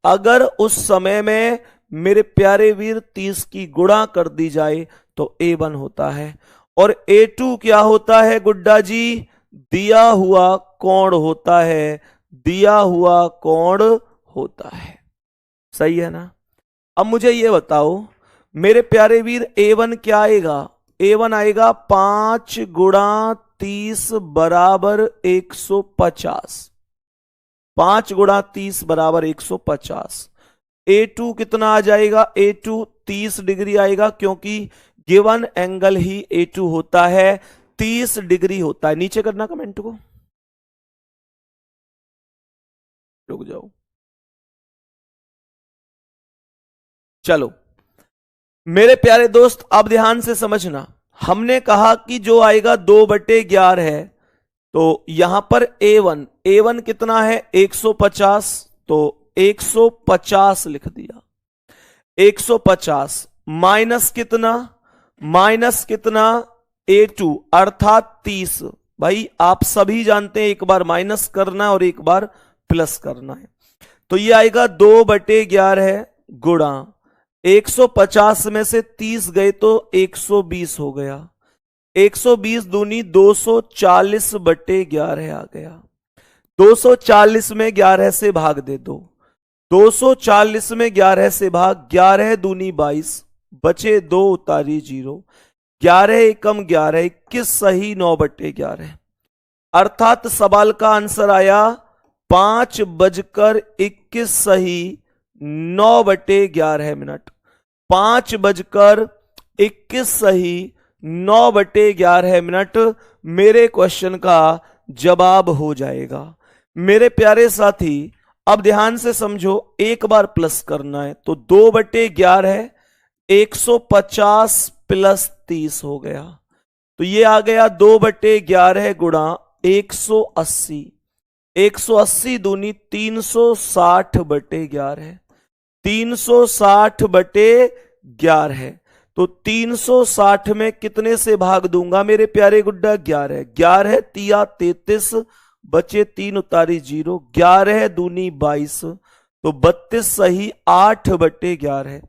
अगर उस समय में मेरे प्यारे वीर 30 की गुणा कर दी जाए तो A1 होता है। और A2 क्या होता है गुड्डा जी? दिया हुआ कोण होता है, दिया हुआ कोण होता है। सही है ना? अब मुझे ये बताओ मेरे प्यारे वीर, A1 क्या आएगा? A1 आएगा 5 गुणा 30 बराबर 150। 5 गुणा 30 बराबर 150। A2 कितना आ जाएगा? A2 30 डिग्री आएगा, क्योंकि गिवन एंगल ही A2 होता है, 30 डिग्री होता है। नीचे करना कमेंट को, रुक जाओ। चलो मेरे प्यारे दोस्त, अब ध्यान से समझना। हमने कहा कि जो आएगा 2/11 है, तो यहां पर A1 कितना है? 150, तो 150 लिख दिया। 150 माइनस कितना? माइनस कितना? A2 अर्थात 30। भाई आप सभी जानते हैं एक बार माइनस करना और एक बार प्लस करना है। तो ये आएगा 2/11 गुणा 150 में से 30 गए तो 120 हो गया। 120 दूनी 240/11 आ गया। 240 में 11 से भाग दे दो। 240 में 11 से भाग, 11 दूनी 22, बचे 2 उतारी 0। 11 एकम 11, 21 सही 9/11। अर्थात सवाल का आंसर आया 5:21 सही 9/11 मिनट। 5:21 सही 9/11 मिनट मेरे क्वेश्चन का जवाब हो जाएगा। मेरे प्यारे साथी अब ध्यान से समझो, एक बार प्लस करना है तो 2/11 150 प्लस 30 हो गया, तो ये आ गया 2/11 गुणा 180। 180 दूनी 360/11, 360/11। तो 360 में कितने से भाग दूंगा मेरे प्यारे गुड्डा? 11। 11 तिया 33, बचे 3 उतारी 0। 11 दूनी 22, तो 32 सही 8/11।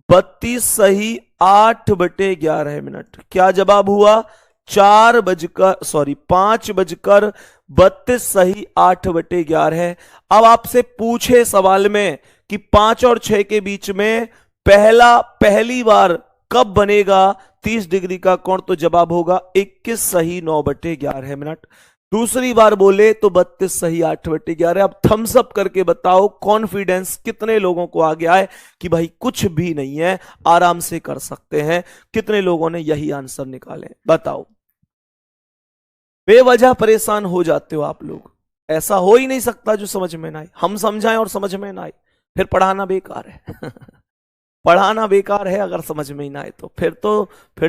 32 सही 8/11 मिनट। क्या जवाब हुआ? 5:32 सही 8/11। अब आपसे पूछे सवाल में कि 5 और 6 के बीच में पहली बार कब बनेगा 30 डिग्री का कोण, तो जवाब होगा 21 सही 9/11 मिनट। दूसरी बार बोले तो 32 सही 8/11। अब थम्स अप करके बताओ कॉन्फिडेंस कितने लोगों को आ गया है कि भाई कुछ भी नहीं है, आराम से कर सकते हैं। कितने लोगों ने यही आंसर निकाले बताओ? बेवजह परेशान हो जाते हो आप लोग। ऐसा हो ही नहीं सकता जो समझ में ना आए। हम समझाएं और समझ में ना आए, फिर पढ़ाना बेकार है। पढ़ाना बेकार है अगर समझ में ही ना आए तो फिर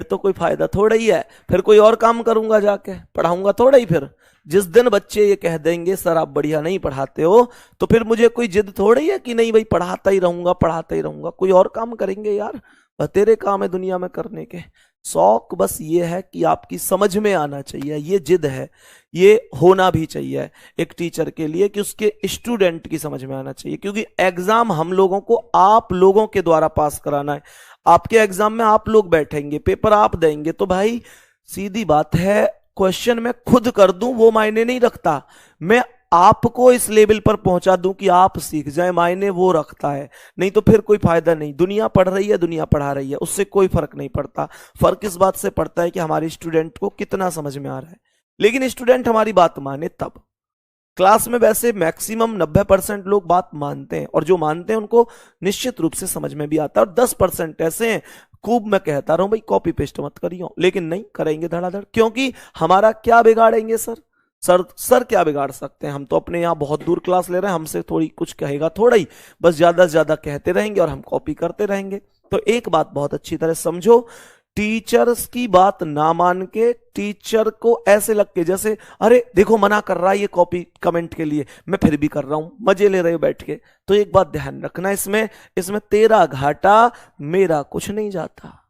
तो कोई फायदा थोड़ा ही है। फिर कोई और काम करूंगा जाके, पढ़ाऊंगा थोड़ा ही। फिर जिस दिन बच्चे ये कह देंगे सर आप बढ़िया नहीं पढ़ाते हो, तो फिर मुझे कोई जिद थोड़ी है कि नहीं भाई पढ़ाता ही रहूंगा पढ़ाता ही रहूंगा। कोई और काम करेंगे यार, बतेरे काम है दुनिया में करने के। शौक बस ये है कि आपकी समझ में आना चाहिए, ये जिद है, ये होना भी चाहिए एक टीचर के लिए कि उसके स्टूडेंट की समझ में आना चाहिए। क्योंकि एग्जाम हम लोगों को आप लोगों के द्वारा पास कराना है। आपके एग्जाम में आप लोग बैठेंगे, पेपर आप देंगे, तो भाई सीधी बात है क्वेश्चन मैं खुद कर दूं वो मायने नहीं रखता, मैं आपको इस लेवल पर पहुंचा दूं कि आप सीख जाए, मायने वो रखता है। नहीं तो फिर कोई फायदा नहीं। दुनिया पढ़ रही है, दुनिया पढ़ा रही है, उससे कोई फर्क नहीं पड़ता। फर्क इस बात से पड़ता है कि हमारे स्टूडेंट को कितना समझ में आ रहा है। लेकिन स्टूडेंट हमारी बात माने तब। क्लास में वैसे मैक्सिमम 90% लोग बात मानते हैं, और जो मानते हैं उनको निश्चित रूप से समझ में भी आता है। और 10% ऐसे हैं खूब मैं कहता रहा हूं भाई कॉपी पेस्ट मत करियो, लेकिन नहीं करेंगे धड़ाधड़। क्योंकि हमारा क्या बिगाड़ेंगे सर क्या बिगाड़ सकते हैं? हम तो अपने यहाँ बहुत दूर क्लास ले रहे हैं, हमसे थोड़ी कुछ कहेगा थोड़ा ही, बस ज्यादा से ज्यादा कहते रहेंगे और हम कॉपी करते रहेंगे। तो एक बात बहुत अच्छी तरह समझो, टीचर्स की बात ना मान के टीचर को ऐसे लग के जैसे अरे देखो मना कर रहा है ये कॉपी कमेंट के लिए, मैं फिर भी कर रहा हूं, मजे ले रहे हो बैठ के। तो एक बात ध्यान रखना, इसमें तेरा घाटा मेरा कुछ नहीं जाता।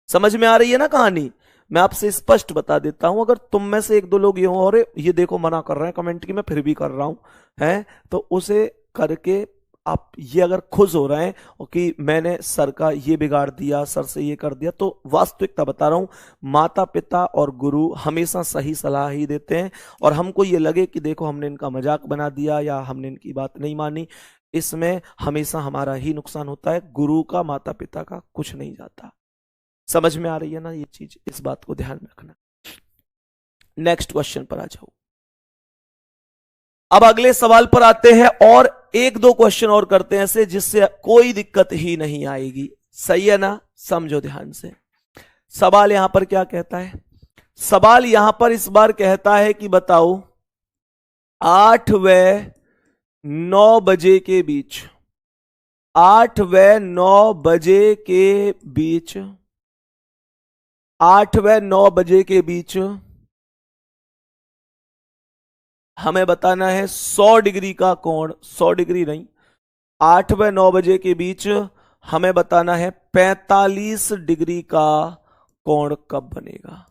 समझ में आ रही है ना कहानी? मैं आपसे स्पष्ट बता देता हूं, अगर तुम में से 1-2 लोग ये हो अरे ये देखो मना कर रहे हैं कमेंट की, मैं फिर भी कर रहा हूं है, तो उसे करके आप ये अगर खुश हो रहे हैं कि मैंने सर का ये बिगाड़ दिया, सर से ये कर दिया, तो वास्तविकता बता रहा हूं, माता पिता और गुरु हमेशा सही सलाह ही देते हैं। और हमको ये लगे कि देखो हमने इनका मजाक बना दिया या हमने इनकी बात नहीं मानी, इसमें हमेशा हमारा ही नुकसान होता है, गुरु का माता पिता का कुछ नहीं जाता। समझ में आ रही है ना ये चीज, इस बात को ध्यान में रखना। नेक्स्ट क्वेश्चन पर आ जाओ। अब अगले सवाल पर आते हैं और एक दो क्वेश्चन और करते हैं ऐसे जिससे कोई दिक्कत ही नहीं आएगी। सही है ना, समझो ध्यान से। सवाल यहां पर क्या कहता है? सवाल यहां पर इस बार कहता है कि बताओ 8 व 9 बजे के बीच, 8 व 9 बजे के बीच, 8 व 9 बजे के बीच हमें बताना है 100 डिग्री का कोण, 100 डिग्री नहीं, 8 व 9 बजे के बीच हमें बताना है 45 डिग्री का कोण कब बनेगा।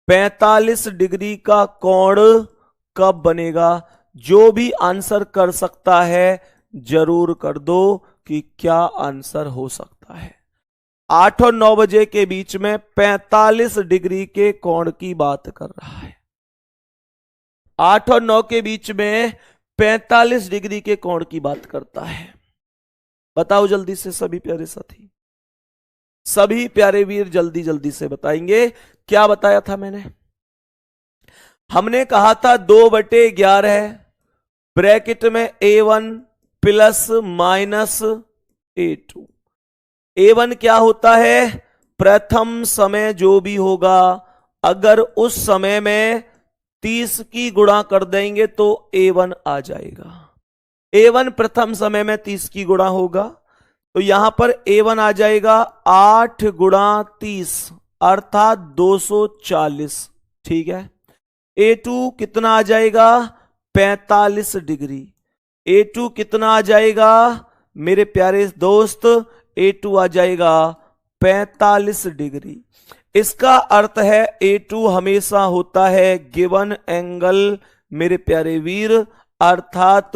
45 डिग्री का कोण कब बनेगा? जो भी आंसर कर सकता है जरूर कर दो कि क्या आंसर हो सकता है। 8 और 9 बजे के बीच में 45 डिग्री के कोण की बात कर रहा है। 8 और 9 के बीच में 45 डिग्री के कोण की बात करता है। बताओ जल्दी से सभी प्यारे साथी, सभी प्यारे वीर जल्दी जल्दी से बताएंगे। क्या बताया था मैंने? हमने कहा था 2/11 ब्रैकेट में A1 plus minus A2। A1 क्या होता है? प्रथम समय जो भी होगा, अगर उस समय में 30 की गुणा कर देंगे तो A1 आ जाएगा। A1 प्रथम समय में 30 की गुणा होगा, तो यहां पर A1 आ जाएगा 8 गुणा 30 अर्थात 240। ठीक है। A2 कितना आ जाएगा? 45 डिग्री। A2 कितना आ जाएगा मेरे प्यारे दोस्त? A2 आ जाएगा 45 डिग्री। इसका अर्थ है A2 हमेशा होता है गिवन एंगल मेरे प्यारे वीर, अर्थात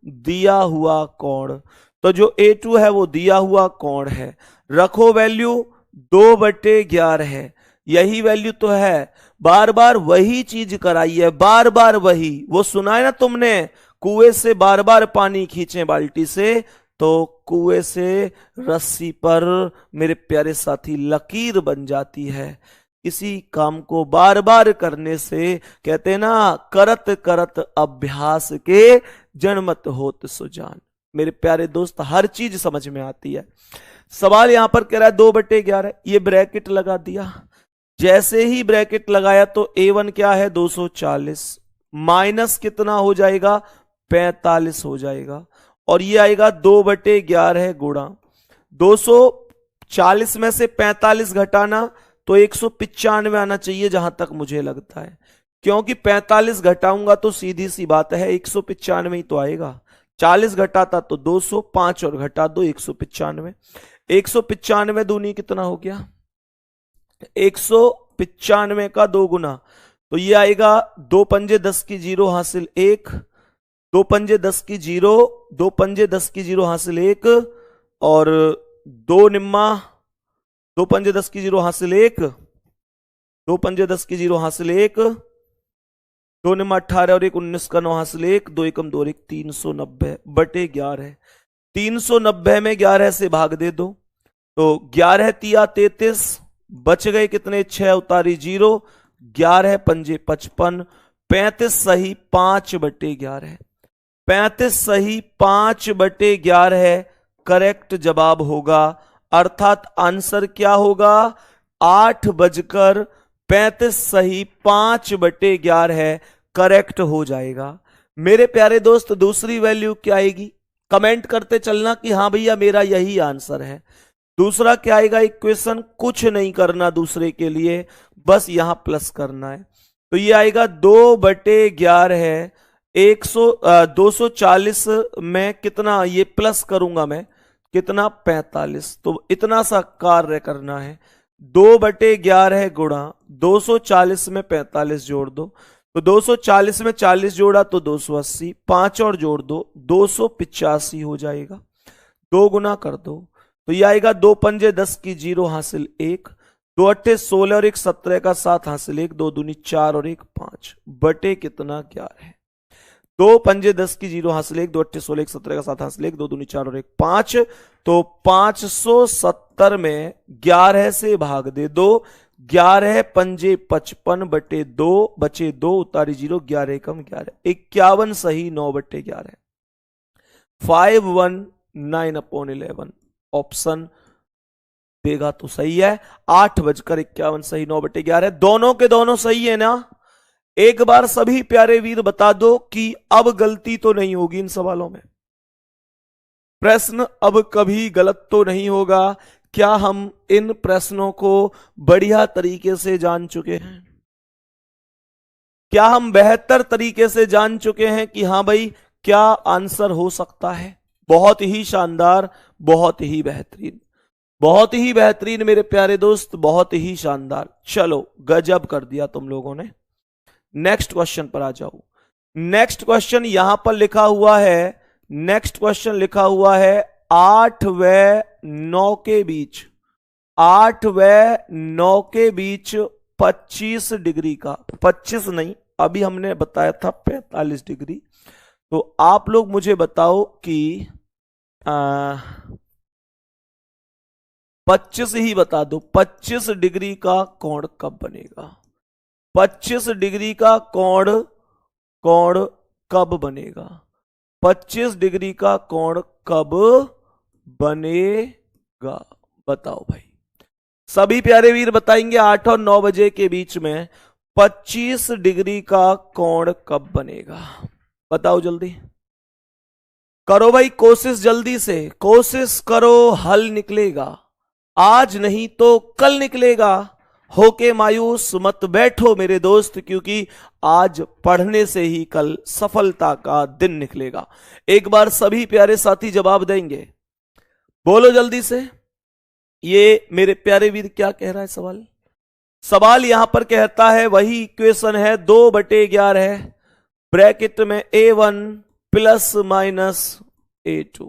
दिया हुआ कोण। तो जो A2 है वो दिया हुआ कोण है। रखो वैल्यू 2/11 है, यही वैल्यू तो है। बार बार वही चीज कराई है, बार बार वही। वो सुना है ना तुमने, कुएं से बार बार पानी खींचे बाल्टी से, तो कुएं से रस्सी पर मेरे प्यारे साथी लकीर बन जाती है। इसी काम को बार बार करने से कहते हैं ना, करत करत अभ्यास के जन्मत होत सुजान। मेरे प्यारे दोस्त हर चीज समझ में आती है। सवाल यहां पर कह रहा है 2/11, ये ब्रैकेट लगा दिया। जैसे ही ब्रैकेट लगाया तो A1 क्या है? 240 माइनस कितना हो जाएगा? 45 हो जाएगा। और ये आएगा 2/11 गुणा 240 में से 45 घटाना तो 195 आना चाहिए जहां तक मुझे लगता है, क्योंकि 45 घटाऊंगा तो सीधी सी बात है 195 ही तो आएगा। 40 घटाता तो 200, 5 और घटा दो 195। 195 दूनी कितना हो गया? 195 का 2 गुना, तो ये आएगा 2 पंजे 10 की 0 हासिल 1, 2 पंजे 10 की 0, 2 पंजे 10 की 0 हासिल 1, और 2 निम्मा 2 पंजे 10 की 0 हासिल 1, 2 पंजे 10 की 0 हासिल 1, 2 निम्मा 18 और 1 19 का 9 हासिल 1, 2 एकम 2 1 390/11। 390 में 11 से भाग दे दो तो 11 तिया 33, बच गए कितने? 6 उतारी 0, 11 पंजे 55, 35 सही 5/11। 35 सही 5/11 करेक्ट जवाब होगा, अर्थात आंसर क्या होगा? 8:35 सही 5/11 करेक्ट हो जाएगा। मेरे प्यारे दोस्त दूसरी वैल्यू क्या आएगी? कमेंट करते चलना कि हाँ भैया मेरा यही आंसर है। दूसरा क्या आएगा? इक्वेशन कुछ नहीं करना दूसरे के लिए, बस यहां प्लस करना है। तो ये आएगा 2/11 240 में कितना, ये प्लस करूंगा मैं कितना? 45। तो इतना सा कार्य करना है। 2/11 गुणा 240 में 45 जोड़ दो, तो 240 में 40 जोड़ा तो 280, 5 और जोड़ दो 285 हो जाएगा। 2 गुना कर दो तो ये आएगा 2 पंजे 10 की 0 हासिल 1, 2 अट्ठे 16 और 1 17 का 7 हासिल 1, 2 दूनी 4 और 1 5 बटे कितना 11 है। 2 पंजे 10 की 0 हासिल 1, 2 अट्ठे 16 1 17 का 7 हासिल 1, 2 दूनी 4 और 1 5, तो 570 में 11 से भाग दे दो, 11 पंजे 55 बटे 2 बचे 2 उतारी 0, 11 कम 11, 51 सही 9 बटे 11, 519/11 ऑप्शन देगा तो सही है। 8:51 सही 9 बटे 11, दोनों के दोनों सही है ना। एक बार सभी प्यारे वीर बता दो कि अब गलती तो नहीं होगी इन सवालों में, प्रश्न अब कभी गलत तो नहीं होगा। क्या हम इन प्रश्नों को बढ़िया तरीके से जान चुके हैं? क्या हम बेहतर तरीके से जान चुके हैं कि हां भाई क्या आंसर हो सकता है? बहुत ही शानदार, बहुत ही बेहतरीन, बहुत ही बेहतरीन मेरे प्यारे दोस्त, बहुत ही शानदार। चलो गजब कर दिया तुम लोगों ने। नेक्स्ट क्वेश्चन पर आ जाओ। नेक्स्ट क्वेश्चन यहां पर लिखा हुआ है, नेक्स्ट क्वेश्चन लिखा हुआ है 8 व 9 के बीच, 8 व 9 के बीच 25 डिग्री का, 25 नहीं अभी हमने बताया था 45 डिग्री, तो आप लोग मुझे बताओ कि 25 ही बता दो, 25 डिग्री का कोण कब बनेगा? 25 डिग्री का कोण कोण कब बनेगा? 25 डिग्री का कोण कब बनेगा? बताओ भाई, सभी प्यारे वीर बताएंगे 8 और 9 बजे के बीच में 25 डिग्री का कोण कब बनेगा? बताओ जल्दी करो भाई, कोशिश जल्दी से, कोशिश करो, हल निकलेगा, आज नहीं तो कल निकलेगा। होके मायूस मत बैठो मेरे दोस्त, क्योंकि आज पढ़ने से ही कल सफलता का दिन निकलेगा। एक बार सभी प्यारे साथी जवाब देंगे, बोलो जल्दी से। ये मेरे प्यारे वीर क्या कह रहा है सवाल? सवाल यहां पर कहता है वही इक्वेशन है 2/11 ब्रैकेट में A1 प्लस माइनस A2।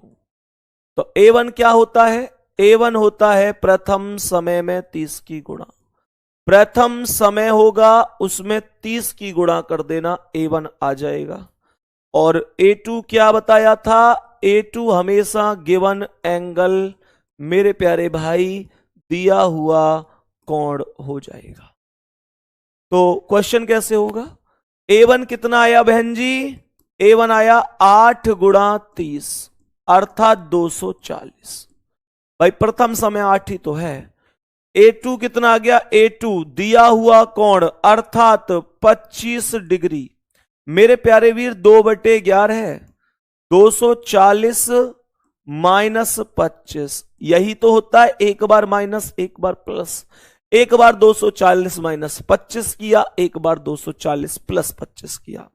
तो A1 क्या होता है? A1 होता है प्रथम समय में 30 की गुणा, प्रथम समय होगा उसमें 30 की गुणा कर देना, A1 आ जाएगा। और A2 क्या बताया था? A2 हमेशा गिवन एंगल मेरे प्यारे भाई दिया हुआ कोण हो जाएगा। तो क्वेश्चन कैसे होगा? A1 कितना आया बहन जी? A1 आया 8 गुणा 30 अर्थात 240। भाई प्रथम समय 8 ही तो है। A2 कितना आ गया? A2 दिया हुआ कोण अर्थात 25 डिग्री। मेरे प्यारे वीर 2/11 है, 240 माइनस 25, यही तो होता है, एक बार माइनस एक बार प्लस। एक बार 240 माइनस 25 किया, एक बार 240 प्लस 25 किया।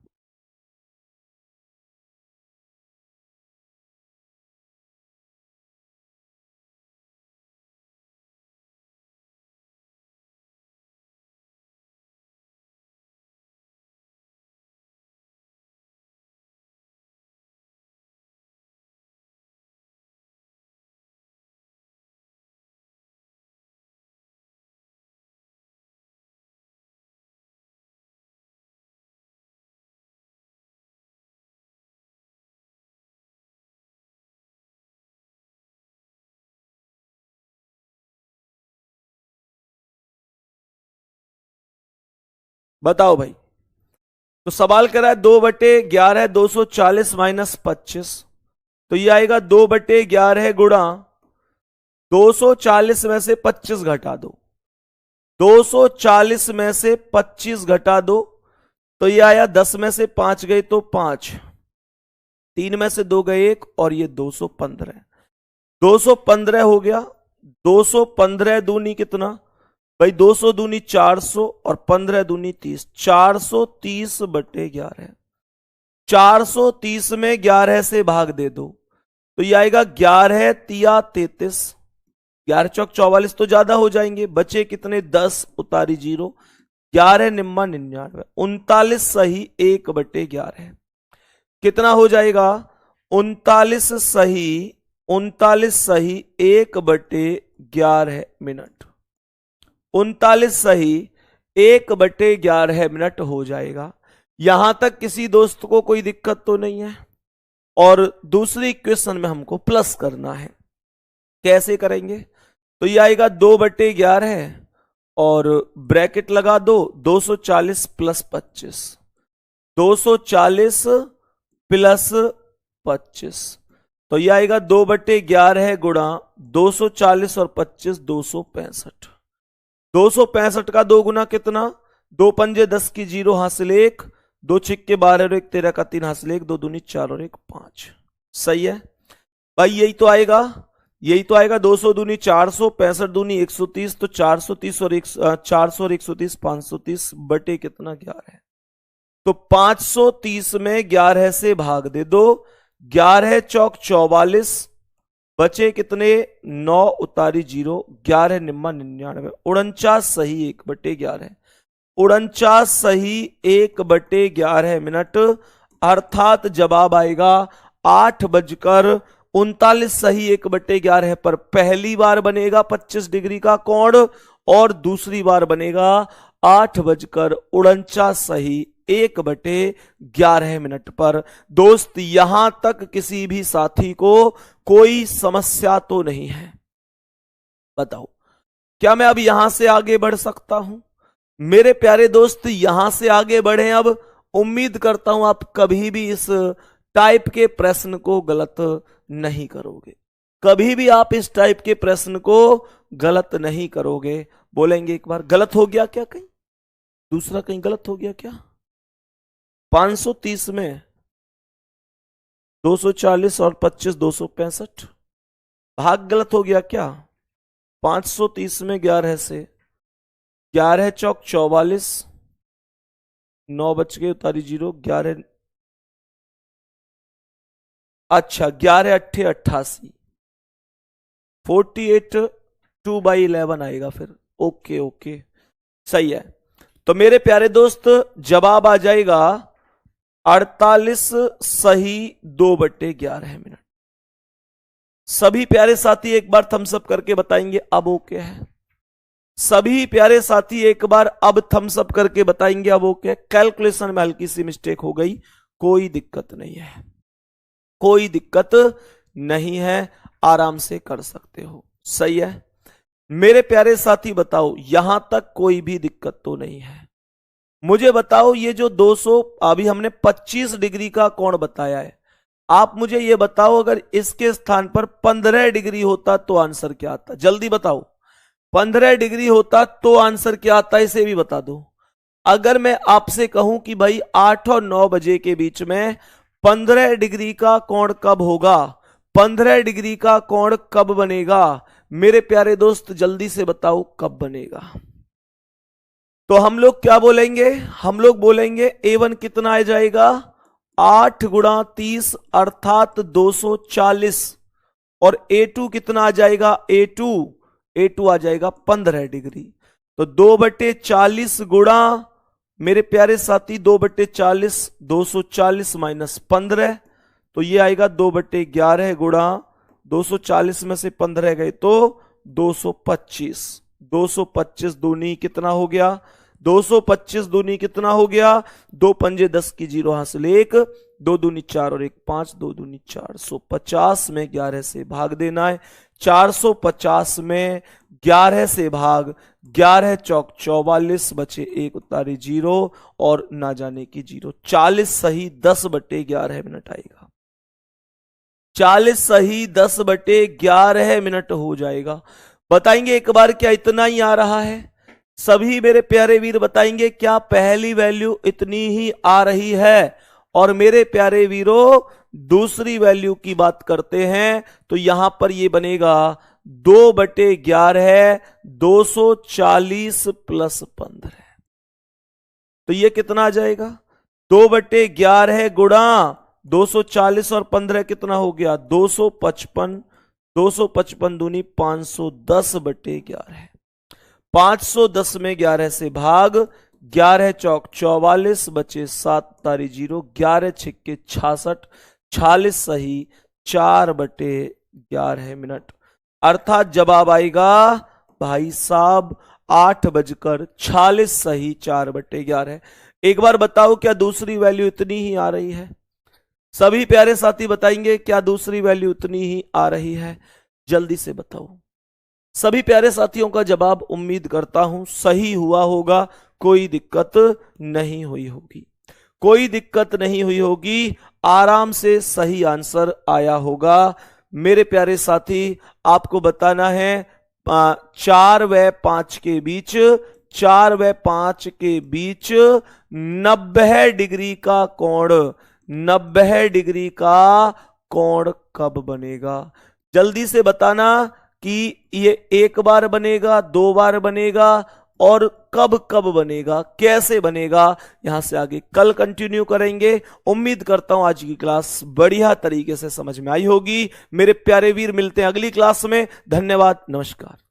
बताओ भाई, तो सवाल करा है 2/11 240 माइनस 25, तो ये आएगा 2/11 गुणा 240 में से 25 घटा दो, 240 में से 25 घटा दो, तो ये आया 10 में से 5 गए तो 5, 3 में से 2 गए 1 और ये 215, 215 हो गया। 215 दूनी कितना भाई? 200 दूनी 400 और 15 दूनी 30, 430/11। 430 में 11 से भाग दे दो तो ये आएगा 11 तिया 33, 11 चौक 44 तो ज्यादा हो जाएंगे, बचे कितने? 10 उतारी 0, 11 निम्मा 99, 39 सही 1/11। कितना हो जाएगा? 39 सही 39 सही 1/11 मिनट। 39 सही 1/11 मिनट हो जाएगा। यहां तक किसी दोस्त को कोई दिक्कत तो नहीं है। और दूसरी क्वेश्चन में हमको प्लस करना है। कैसे करेंगे? तो ये आएगा 2/11 और ब्रैकेट लगा दो 240 प्लस 25, 240 प्लस 25, तो ये आएगा 2/11 गुणा 240 और 25 265। 265 का 2 गुना कितना? 2 पंजे 10 की 0 हासिल 1, 2 छिक्के 12 और 1 13 का 3 हासिल 1, 2 दूनी 4 और 1 5। सही है भाई, यही तो आएगा, यही तो आएगा। 200 दूनी 400, 65 दूनी 130, तो 430 और 400 और 130 530 बटे कितना 11 है। तो 530 में 11 से भाग दे दो, 11 चौक 44, बचे कितने 9 उतारी 0, 11 निम्मा 99, 49 सही 1/11, 49 सही 1/11 मिनट, अर्थात जवाब आएगा 8:39 सही 1/11 पर पहली बार बनेगा 25 डिग्री का कोण और दूसरी बार बनेगा 8:49 सही 1/11 मिनट पर। दोस्त यहां तक किसी भी साथी को कोई समस्या तो नहीं है? बताओ, क्या मैं अब यहां से आगे बढ़ सकता हूं? मेरे प्यारे दोस्त यहां से आगे बढ़े। अब उम्मीद करता हूं आप कभी भी इस टाइप के प्रश्न को गलत नहीं करोगे, कभी भी आप इस टाइप के प्रश्न को गलत नहीं करोगे। बोलेंगे एक बार गलत हो गया क्या? कहीं दूसरा कहीं गलत हो गया क्या? 530 में 240 और 25 265 भाग गलत हो गया क्या? 530 में 11 से 11 चौक 44, 9 बच गए उतारी 0, 11 अच्छा 11 अट्ठे 88, 48 2/11 आएगा फिर। ओके ओके सही है। तो मेरे प्यारे दोस्त जवाब आ जाएगा 48 सही 2/11 मिनट। सभी प्यारे साथी एक बार थम्स अप करके बताएंगे अब ओके है। सभी प्यारे साथी एक बार अब थम्स अप करके बताएंगे अब ओके। कैलकुलेशन में हल्की सी मिस्टेक हो गई, कोई दिक्कत नहीं है, कोई दिक्कत नहीं है, आराम से कर सकते हो। सही है मेरे प्यारे साथी, बताओ यहां तक कोई भी दिक्कत तो नहीं है? मुझे बताओ ये जो 200 अभी हमने 25 डिग्री का कोण बताया है, आप मुझे ये बताओ अगर इसके स्थान पर 15 डिग्री होता तो आंसर क्या आता? जल्दी बताओ, 15 डिग्री होता तो आंसर क्या आता, इसे भी बता दो। अगर मैं आपसे कहूं कि भाई 8 और 9 बजे के बीच में 15 डिग्री का कोण कब होगा, 15 डिग्री का कोण कब बनेगा? मेरे प्यारे दोस्त जल्दी से बताओ कब बनेगा। तो हम लोग क्या बोलेंगे? हम लोग बोलेंगे A1 कितना आ जाएगा 8 गुणा 30 अर्थात 240, और A2 कितना आ जाएगा? A2 आ जाएगा 15 डिग्री। तो 2/40 गुणा मेरे प्यारे साथी 2/40, 240 माइनस 15, तो ये आएगा 2/11 गुणा 240 में से 15 गए तो 225। 225 दूनी कितना हो गया? 225 दूनी कितना हो गया? 2 पंजे 10 की 0 हासिल 1, 2 दूनी 4 और 1 5, 2 दूनी 450 में 11 से भाग देना है। 450 में 11 से भाग, 11 चौक 44, बचे 1 उतारी 0 और ना जाने की 0। 40 सही 10/11 मिनट आएगा। 40 सही 10/11 मिनट हो जाएगा। बताएंगे एक बार क्या इतना ही आ रहा है? सभी मेरे प्यारे वीर बताएंगे क्या पहली वैल्यू इतनी ही आ रही है? और मेरे प्यारे वीरों दूसरी वैल्यू की बात करते हैं तो यहां पर ये बनेगा 2/11 240 प्लस 15, तो ये कितना आ जाएगा? 2/11 गुणा 240 और 15 कितना हो गया? 255। 255 दूनी 510/11, 510 में 11 से भाग, 11 चौक 44, बचे 7 तारी 0, 11 छिक्के 66, 46 सही 4/11 11 अर्थात जवाब आएगा भाई साहब 8:46 सही 4/11। एक बार बताओ क्या दूसरी वैल्यू इतनी ही आ रही है? सभी प्यारे साथी बताएंगे क्या दूसरी वैल्यू इतनी ही आ रही है? जल्दी से बताओ। सभी प्यारे साथियों का जवाब उम्मीद करता हूं सही हुआ होगा, कोई दिक्कत नहीं हुई होगी, कोई दिक्कत नहीं हुई होगी, आराम से सही आंसर आया होगा। मेरे प्यारे साथी आपको बताना है 4 व 5 के बीच, 4 व 5 के बीच 90 डिग्री का कोण, 90 डिग्री का कोण कब बनेगा? जल्दी से बताना कि ये एक बार बनेगा, 2 बार बनेगा और कब कब बनेगा, कैसे बनेगा। यहां से आगे कल कंटिन्यू करेंगे। उम्मीद करता हूं आज की क्लास बढ़िया तरीके से समझ में आई होगी। मेरे प्यारे वीर, मिलते हैं अगली क्लास में। धन्यवाद, नमस्कार।